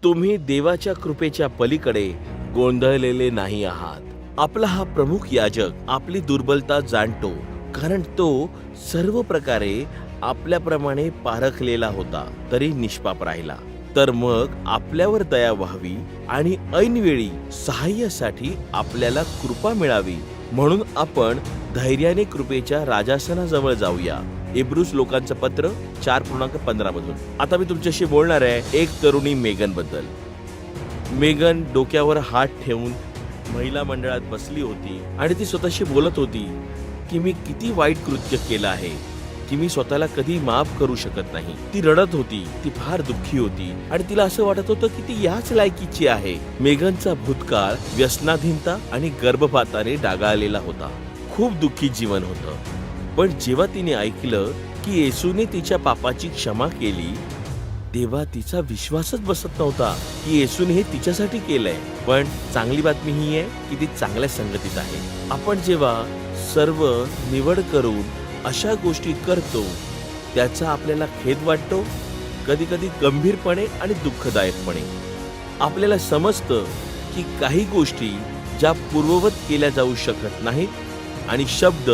तुम्ही देवाच्या कृपेच्या पलीकडे गोंधळलेले नाही आहात. आपला हा प्रमुख याजक आपली दुर्बलता जाणतो, कारण तो सर्व प्रकारे आपल्याप्रमाणे पारखलेला होता तरी निष्पाप राहिला. तर मग आपल्यावर दया व्हावी आणि ऐनवेळी सहाय्यासाठी आपल्याला कृपा मिळावी, म्हणून आपण धैर्याने कृपेच्या राजासनाजवळ जाऊया. इब्रूस लोकांचं पत्र 4:15 मधून. आता मी तुमच्याशी बोलणार आहे एक तरुणी मेगन बद्दल. मेगन डोक्यावर हात ठेवून महिला मंडळात बसली होती आणि ती स्वतःशी बोलत होती की मी किती वाईट कृत्य केलं आहे, की मी स्वतःला कधी माफ करू शकत नाही. ती रडत होती, ती फार दुःखी होती आणि तिला असं वाटत होतं की ती याच लायकीची आहे. मेगनचा भूतकाळ व्यसनाधीनता आणि गर्भपाताने डागाळलेला होता. खूप दुःखी जीवन होतं. पण जेव्हा तिने ऐकलं की येशूने तिच्या पापाची क्षमा केली, तेव्हा तिचा विश्वासच बसत नव्हता की येशूने हे तिच्यासाठी केलंय. पण चांगली बातमी ही आहे की ती चांगल्या संगतीत आहे. आपण जेव्हा सर्व निवड करून अशा गोष्टी करतो त्याचा आपल्याला खेद वाटतो, कधी कधी गंभीरपणे आणि दुःखदायकपणे. आपल्याला समजतं की काही गोष्टी ज्या पूर्ववत केल्या जाऊ शकत नाहीत आणि शब्द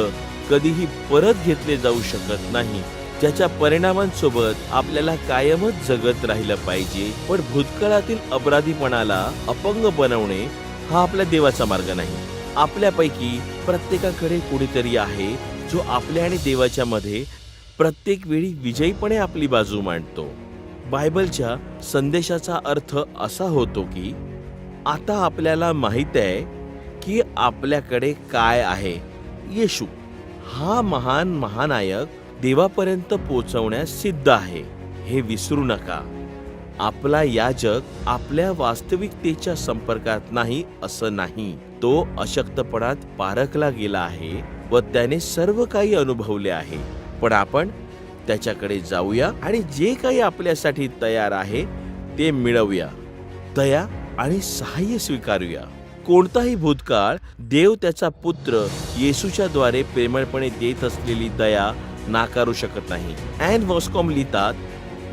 कधीही परत घेतले जाऊ शकत नाही, ज्याच्या परिणामांसोबत आपल्याला कायमच जगत राहिलं पाहिजे. पण भूतकाळातील अपराधीपणाला अपंग बनवणे हा आपल्या देवाचा मार्ग नाही. आपल्यापैकी प्रत्येकाकडे कुणीतरी आहे जो आपल्या आणि देवाच्या मध्ये प्रत्येक वेळी विजयीपणे आपली बाजू मांडतो. बायबलच्या संदेशाचा अर्थ असा होतो की आता आपल्याला माहित आहे की आपल्याकडे काय आहे. येशू हा महान महानायक देवापर्यंत पोहोचवण्यास सिद्ध आहे, हे विसरू नका. आपला याजक आपल्या वास्तविकतेच्या संपर्कात नाही असं नाही. तो अशक्तपणात पारखला गेला आहे व त्याने सर्व काही अनुभवले आहे. पण आपण त्याच्याकडे जाऊया आणि जे काही आपल्यासाठी तयार आहे ते मिळवूया. दया आणि सहाय्य स्वीकारूया. कोणताही भूतकाळ देव त्याचा पुत्र येशूच्या द्वारे प्रेमळपणे देत असलेली दया नाकारू शकत नाही. ॲन वॉस्कॉम लिहितात,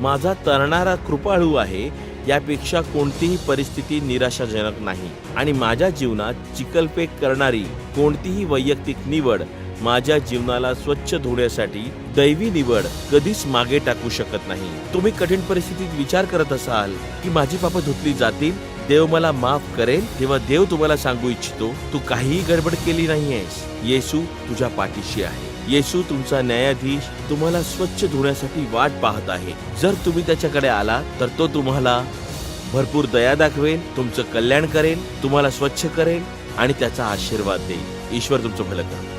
माझा तरणारा कृपाळू आहे, यापेक्षा कोणतीही परिस्थिती निराशाजनक नाही आणि माझ्या जीवनात चिखलफेक करणारी कोणतीही वैयक्तिक निवड माझ्या जीवनाला स्वच्छ धुण्यासाठी दैवी निवड कधीच मागे टाकू शकत नाही. तुम्ही कठीण परिस्थितीत विचार करत असाल की माझी पापं धुतली जातील, देव मला माफ करेल, तेव्हा देव तुम्हाला सांगू इच्छितो, तू काहीही गडबड केली नाहीयेस. येशू तुझ्या पाठीशी आहे. येशू तुमचा न्यायाधीश तुम्हाला स्वच्छ धुण्यासाठी वाट पाहत आहे. जर तुम्ही त्याच्याकडे आला तर तो तुम्हाला भरपूर दया दाखवेल, तुमचं कल्याण करेल, तुम्हाला स्वच्छ करेल आणि त्याचा आशीर्वाद देईल. ईश्वर तुमचं भलं करेल.